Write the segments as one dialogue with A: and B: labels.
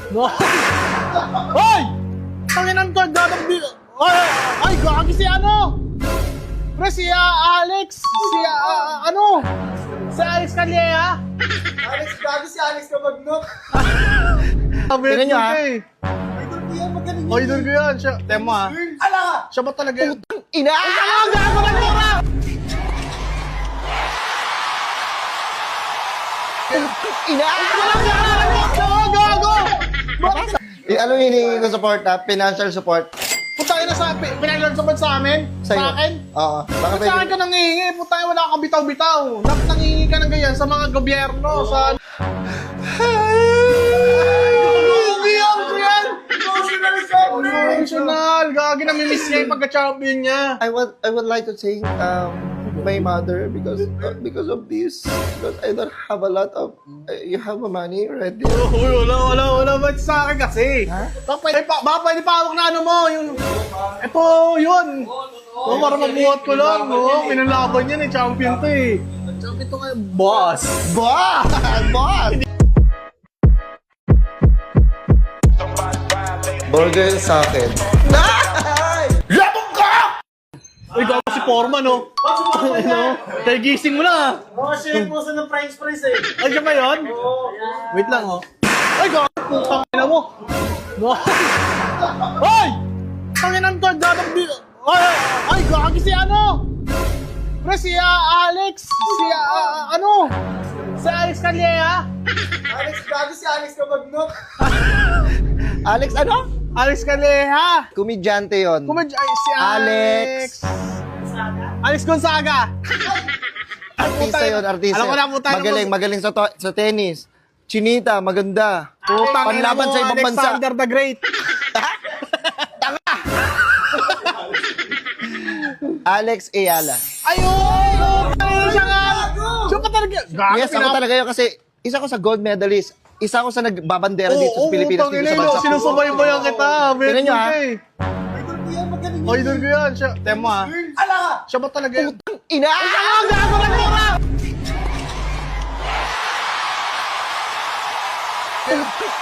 A: No. Hoy! Tanginan ko, dadang di... Ay, gagi si ano? Pre, si Alex. Si ano? Si Alex Calleja.
B: Alex, gagi si Alex Cabagnot.
A: Tingnan
C: niyo, ha?
B: Idol ko yan, magaling
A: Oh, idol ko yan. Siya, tema ha.
B: Ala!
A: Siya ba talaga yun?
C: Ina!
A: Ay, gago na Nora!
C: Ina!
A: Gago! Bakit?
C: Ano yung hinihingi ko support ha? Financial support?
A: Putay na sa pinaglan sa amin?
C: Sa'yo?
A: Sa akin?
C: Oo. Baka
A: Ba't sa akin ka nangihingi? Putay, wala ka bitaw-bitaw. Dapat nangihingi ka ng ganyan sa mga gobyerno, sa... Emotional! Gagi, namimiss niya yung pagka-champion niya.
C: I would like to thank my mother because of this. Because I don't have a lot of you have a money right there.
A: Uy, wala. Ba't sa akin kasi?
C: Ha?
A: Baka pwede pawak na ano mo, yung... Ito, yun. Oh, para mabuhat ko lang, no? Pinalaban yan eh, champion to eh. Champion to nga, boss.
C: Boss! Boss! Burger sa akin.
A: Labog ka! Uy, gago si Foreman, no? Ano? Kaya gising mo na.
B: Mga share mo sa ng French fries eh.
A: Ay, siya ba yun?
B: Oo.
A: Wait lang, oh. Ay, gago, putang ina mo. No. Ay! Tanginan ko, dadang di... Ay, gago si ano? Pre, si Alex. Si ano? Si Alex Calleja.
B: Alex, gagi si Alex Cabagnot.
C: Alex ano?
A: Alex Calleja.
C: Komedyante yon.
A: Ay, si Alex. Alex Gonzaga.
C: Artista yon, artista.
A: Alam ko na, putay.
C: Magaling sa tennis. Chinita, maganda. Panlaban sa ibang bansa.
A: Alexander the Great.
C: Alex Ayala.
A: Ayun! Ayun siya nga! Siya pa talaga.
C: Yes, ako talaga yun kasi isa ko sa gold medalist. Isa ko sa nagbabandera dito sa Pilipinas, dito sa bansa ko.
A: Sinusubaybayan kita.
C: Tingnan niyo, ha?
B: Idol ko yan, magaling
A: Oh, idol ko yan. Siya, tema ha.
B: Ala!
A: Siya ba talaga yun?
C: Ina!
A: Gago na Nora!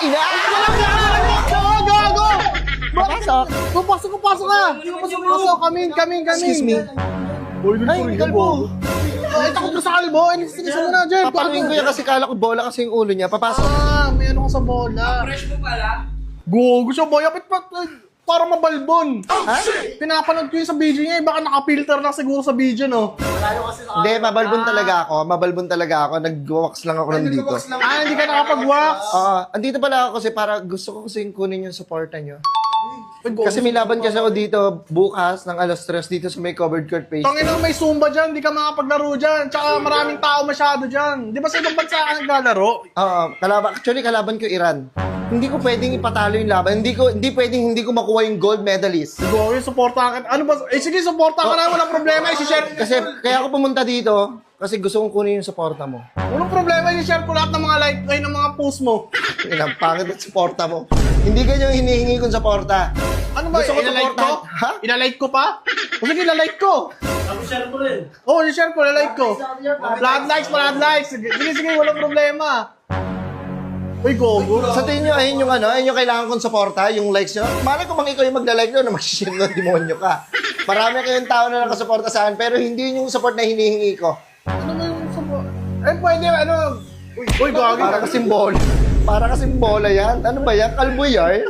C: Ina!
A: Gago!
C: Papasok.
A: Papasok ka! Pasok, kamin.
C: Excuse me.
A: Ay, kalbo. Ay, takot ka sa kalbo. Ay, nagsisigisa mo na, Jeff.
C: Papaluin ko yan kasi kala ko bola kasi yung ulo niya. Papasok.
A: May ano ka sa bola. Fresh mo pala? Gogo siya, boy. Apit pa, parang mabalbon.
C: Ha?
A: Pinapanood ko yun sa video niya. Baka naka-filter lang siguro sa video, no?
C: Hindi, mabalbon talaga ako. Mabalbon talaga ako. Nag-wax lang ako nandito.
A: Hindi ka nakapag-wax.
C: Andito pala ako kasi para gusto ko kasi kunin yung supportan nyo. Kasi may laban kasi ako dito bukas ng alas 3 dito sa may covered court page.
A: Tangin may Zumba dyan, di ka makapaglaro dyan. Tsaka maraming tao masyado dyan. Di ba sa ibang bansa ka naglalaro?
C: Actually, kalaban ko Iran. Hindi ko pwedeng ipatalo yung laban. Hindi pwedeng hindi ko makuha yung gold medalist.
A: Siguro yung supporta ka. Ano ba? Sige, supporta ka na. Walang problema. I-share.
C: Kasi kaya ako pumunta dito kasi gusto kong kunin yung suporta mo.
A: Walang problema. I-share ko lahat ng mga like ay ng mga post mo.
C: Ilang pangit at suporta mo. Hindi ganyan yung hinihingi kong suporta.
A: Ano ba?
C: Gusto ko
A: Ilalike ko?
C: supportahan. Ha?
A: Ilalike ko pa? O sige, ilalike ko.
B: Share mo rin.
A: Oo, i-share ko. Ilalike ko. Flat likes. Sige, walang problema. Uy, gogo.
C: Sa tingin nyo, ayun yung kailangan kong suporta, yung likes nyo. Malay ko bang ikaw yung magla-like nyo na mag-share ng demonyo ka. Marami kayong tao na nakasuporta sa akin, pero hindi yun yung support na hinihingi ko.
A: Ano ba yung support? Pwede, ano? Uy, gogo.
C: Para kasing bola yan. Ano ba yan? Kalbo yan?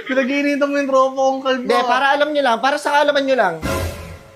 A: Pinag-iinitan mo yung tropa kong kalbo.
C: Hindi, para alam nyo lang. Para sa kaalaman nyo lang.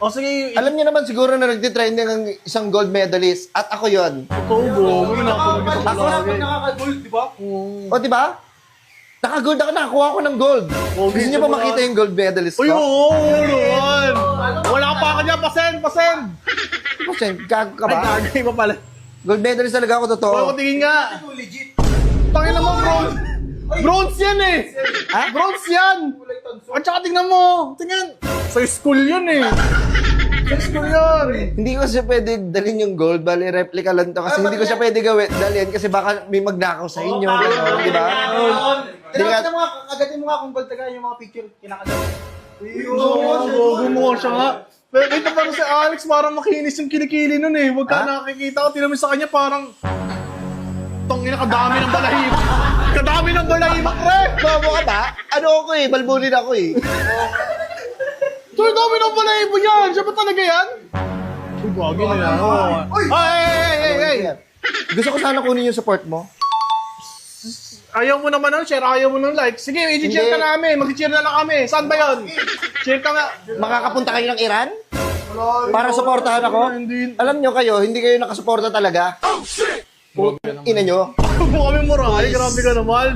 A: O sige,
C: Alam nyo naman siguro na nagtitrending ang isang gold medalist. At ako yon.
A: gogo.
B: Ako na pag nakaka-gold, di ba?
C: O, di ba? Naka-gold ako, nakakuha ko ng gold. Gusto nyo ba makita yung gold medalist ko?
A: Uy, oo, naman. Wala pa ka dyan, pasend.
C: Kasi, gago ka
A: Ay,
C: ba?
A: gagay pa pala.
C: Gold medalist talaga ako, totoo.
A: Wala ko tingin nga.
B: Ito, legit.
A: Tangin naman, bronze yan eh.
C: Ha?
A: Bronze yan. At saka tingnan mo. Tingnan. Sa school yun eh. Sa school yun.
C: Hindi ko siya pwede dalhin yung gold, bali replica lang to. Kasi hindi ko siya pwede dalhin kasi baka may magnakaw sa inyo. Gano'n, di ba?
B: Tinakita mo nga, agatin mo nga kung gold taga yung mga picture kinakagat.
A: Gogo mo siya nga. Pero ito parang si Alex, parang makinis yung kilikili nun eh. Huwag ka
C: Ha?
A: nakikita ko. Tinamit sa kanya parang... Tangina, kadami ng balahimak. Kadami ng balahimak, pre.
C: Bobo ka ba? Ano ako eh, balbulin ako eh.
A: So, dami ng balahibo yan. Siya ba talaga yan? Uy, gagi na yan. Ay!
C: Gusto ko sana kunin yung support mo.
A: Ayaw mo naman ng share, ayaw mo ng like. Sige, i-cheer ka
C: Hindi.
A: namin. Mag-cheer na lang kami. Saan ba yun? Cheer ka nga.
C: Makakapunta kayo ng Iran? Para suportahan ako?
A: Hindi.
C: Alam nyo kayo, hindi kayo nakasuporta talaga. Oh, shit! Ina nyo.
A: Huwag mo kami moral. Grabe ka naman.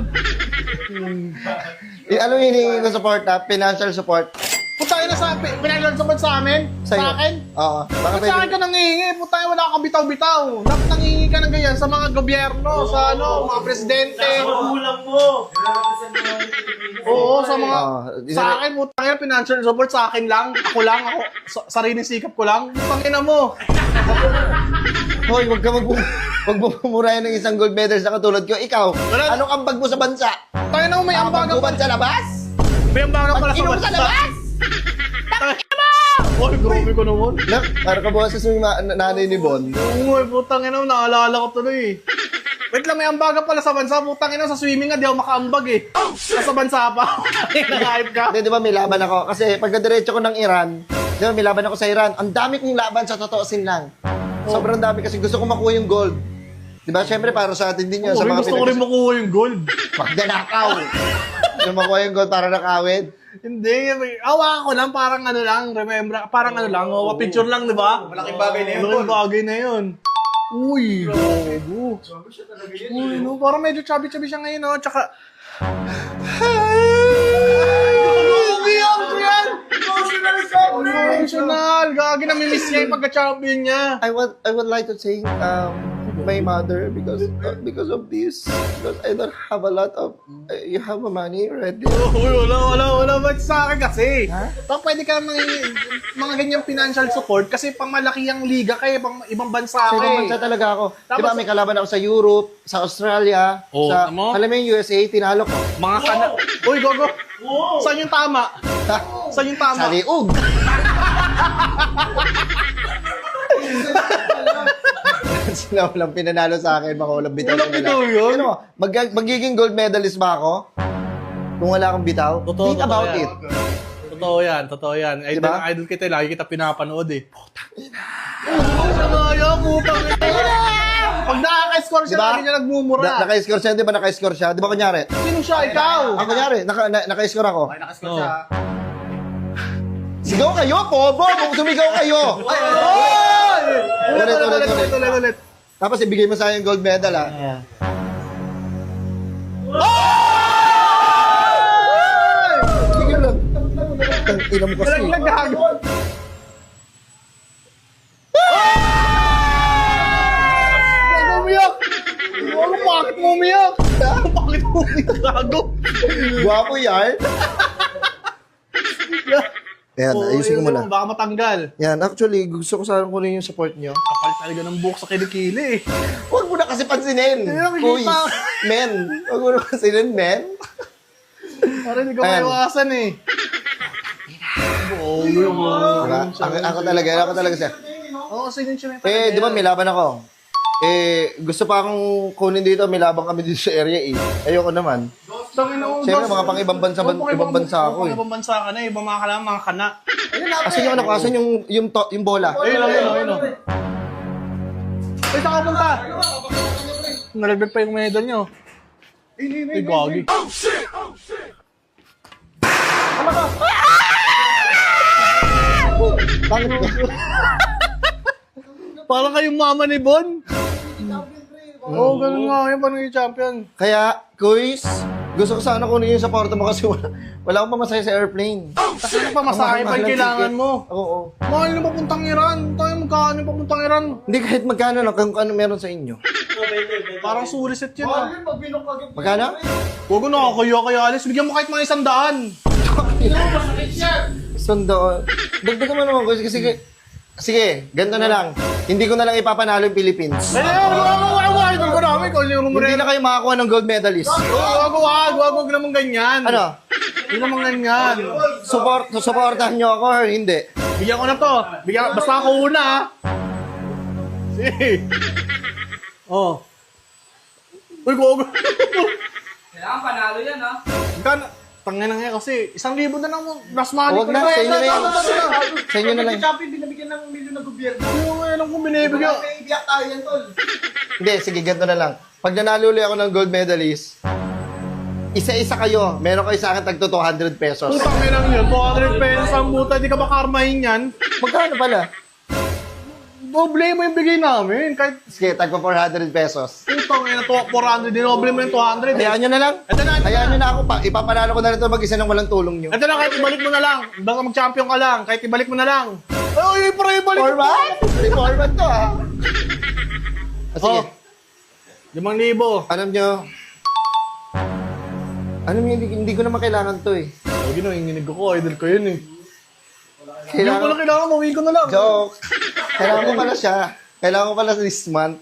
C: Ano yung hinihingi ko support na? Financial support.
A: Putangin na sa pinaglan sa amin?
C: Sa'yo.
A: Sa akin?
C: Oo. Baka
A: Ba't sa akin ka nangihingi? Putangin, wala kang bitaw-bitaw. Dapat nangihingi ka ng ganyan sa mga gobyerno, sa mga presidente. Oo, sa mga... sa akin, putangin, financial support sa akin lang. Ako lang, sariling sikap ko lang. Putangin na mo.
C: Hoy, wag mo pumurayan ng isang gold medal sa katulad ko. Ikaw,
A: Wala.
C: anong ambag mo sa bansa?
A: Tayo na may ambaga pa.
C: Magbuban sa labas?
A: May ambaga pala sa
C: Mag-inom sa labas?
A: Oy, grabe ko naman.
C: Para ka bukas sa nanay ni Bon.
A: Oo, putangin na, naalala ko tuloy. Wait lang, may ambaga pala sa bansa. Putangin na, sa swimming nga, di ako makaambag eh. Nasa bansa pa. Nakahype ka.
C: Hindi, di ba may laban ako? Kasi pagkadiretso ko ng Iran, di ba may laban ako sa Iran. Ang dami kong laban sa totoosin lang. Sobrang dami kasi gusto ko makuha yung gold. Di ba? Siyempre para sa atin din yun.
A: Oo,
C: sa mga
A: gusto ko rin makuha yung gold.
C: Magdanakaw. Gusto makuha yung gold para nakawid.
A: Hindi, awa ko lang, parang ano lang, remember, parang ano lang, picture lang, di ba?
B: Malaking bagay na yun.
A: Malaking bagay na yun. Uy, gogo. Uy, no, parang medyo chubby-chubby siya ngayon, no? Tsaka... Umiyak ko yan! Emotional! Gagi, namimiss niya yung pagka-champion niya.
C: I would like to thank my mother because of this. Because I don't have a lot of you have a money already.
A: Uy, wala. Ba't sa akin kasi?
C: Ha?
A: Pag pwede ka mga ganyang financial support kasi pang malaki ang liga kayo, pang ibang bansa
C: Sa ibang
A: kayo.
C: bansa talaga ako. Di ba
A: Tapos-
C: may kalaban ako sa Europe, sa Australia,
A: Oh,
C: sa
A: tama.
C: alam mo yung USA, tinalo ko.
A: Mga kana... Uy, gogo! Saan yung tama?
C: Ha?
A: Saan yung tama?
C: Sa liug. Sila walang pinanalo sa akin, mga walang bitaw.
A: Walang
C: sa
A: bitaw
C: nila.
A: yun?
C: Ano mo, magiging gold medalist ba ako? Kung wala akong bitaw? Think about
A: yan.
C: it.
A: Totoo yan. Idol,
C: Diba?
A: idol kita, lagi kita pinapanood eh. Putang ina! Putang ina! Pag nakaka-score siya,
C: Diba?
A: lagi niya nagmumura.
C: Naka-score siya, di ba naka-score siya? Di ba kunyari?
A: Sino siya? Ikaw?
C: Kunyari, naka-score ako.
B: Nakascore siya.
C: Sigaw kayo, pobo! Kung sumigaw kayo!
A: Ulit.
C: Tapos ibigay mo sa akin yung gold medal, ha? Sige lang. Ang ina mo kasi.
A: Naglag. Umiyak! Bakit mo umiyak? Bakit mo umiyak, gago?
C: Gwapo yan. Yan, ayusin ko muna.
A: Baka matanggal.
C: Yan, actually, gusto ko sana kunin yung support nyo.
A: Kapal talaga ng buhok sa kilikili eh.
C: Huwag mo na kasi pansinin.
A: Hindi nakikita.
C: Boys, men. Huwag mo na pansinin, men.
A: Parang hindi ko
C: Ayan.
A: maiwasan eh. Oo, yung
C: Diba? Ako talaga siya.
A: Oo, sige siya.
C: Di ba may laban ako? Gusto pa akong kunin dito, may laban kami dito sa area eh. Ayoko naman. Siyempre, mga pang ibang bansa ako eh.
A: Ibang bansa ka na, ibang mga kailangan, mga kana.
C: Asan yung bola?
A: Ayun. Ay, saan ka punta? Nalagdag pa yung medal nyo. Ay, gagi.
C: Bakit ko?
A: Parang kayong mama ni Bon. Oo, ganun nga. Yung paano yung champion.
C: Kaya, Kuis, gusto ko sana kunin yung support mo kasi wala akong pamasahe sa airplane.
A: Kasi ano pa, masahe pa yung kailangan mo.
C: Oo.
A: Mahal na papuntang Iran. Tayo magkano yung papuntang Iran.
C: Hindi kahit magkano lang, kung ano meron sa inyo.
A: Parang sulisit yun ah.
C: Magkano?
A: Huwag ko nakakaya alis. Bigyan mo kahit mga 100.
C: Sundo. Dagdagan mo naman, Kuis, kasi sige, ganito na lang. Hindi ko na lang ipapanalo yung Philippines.
A: Wag ko namin kung yung
C: Hindi na kayo makakuha ng gold medalist.
A: Wag naman ganyan.
C: Ano?
A: Hindi naman ganyan.
C: Supportahan nyo ako or hindi?
A: Bigyan ko na to. Basta ako una ah. Sige. Oh. Uy, gogo.
D: Kailangan panalo yan, ha?
A: Kan, tangin na nga kasi, 1,000 na lang last money
C: Huwag na, sa inyo na yan. Sa inyo na lang.
B: Si Champion, binabigyan ng milyon ng gobyerno.
A: Yung alam ko binibigyan.
B: May ibiyak tayo yan, tol.
C: Hindi, sige, ganito na lang. Pag nanalo ulit ako ng gold medalist, isa-isa kayo, meron kayo sa akin tagto 200 pesos.
A: Putang ina yun, 200 pesos ang buta, di ka ba karmahin yan?
C: Magkano pala?
A: Doble mo yung bigay namin, kahit
C: Sige, tagpo 400 pesos.
A: putang ina, 400, dinoble mo yung 200.
C: Hayaan nyo na lang.
A: Ito na,
C: Hayaan nyo na ako pa. Ipapanalo ko na rin ito mag-isa ng walang tulong nyo.
A: Ito na, kahit ibalik mo na lang. Baka mag-champion ka lang, kahit ibalik mo na lang. Ay, pre, ibalik mo.
C: Format? May format to, ha? Sige.
A: Oh. 5,000.
C: Alam nyo, hindi ko naman kailangan to, eh.
A: Oh, ginahinginig ko, idol ko yun eh. Hindi ko na
C: Kailangan...
A: kailangan, mawin ko na lang.
C: Joke. Kailangan ko pala siya. Kailangan ko pala this month.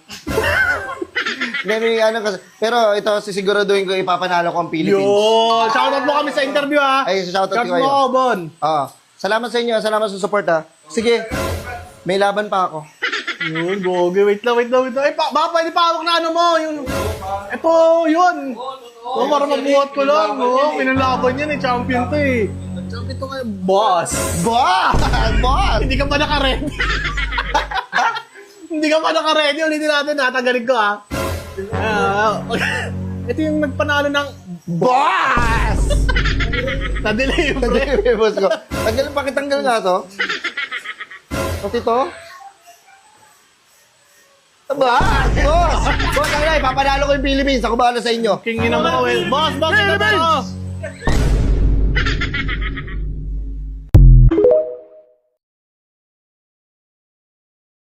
C: Hindi, may ano kasi. Pero ito, sisiguraduhin ko ipapanalo ko ang Philippines.
A: Yun! Shoutout mo kami sa interview ha!
C: Ay, shoutout ko
A: Shoutout
C: kayo.
A: mo ako, Bon!
C: Oo. Salamat sa inyo. Salamat sa support, ha. Sige. May laban pa ako.
A: Yun, gogi. Wait lang. Ay, baka pwede pawak na ano mo. Yung... Ito, yun. Oh, para mabuhat ko lang. Oh, pinalaban yan eh. Champion to eh. Champion to kayo. Boss!
C: Boss! Boss!
A: Hindi ka pa naka-ready. Hindi ka pa naka-ready. Ulitin natin ha. Tagalin ko ha. Ito yung nagpanalo ng
C: Boss!
A: na-deliver.
C: Sabi boss ko. Tanggal, pakitanggal nga to. Pati to. Boss! Boss! Boss, ang ipapanalo ko yung Philippines. Ako bahala sa inyo.
A: King ina mo. Boss! Ito ba?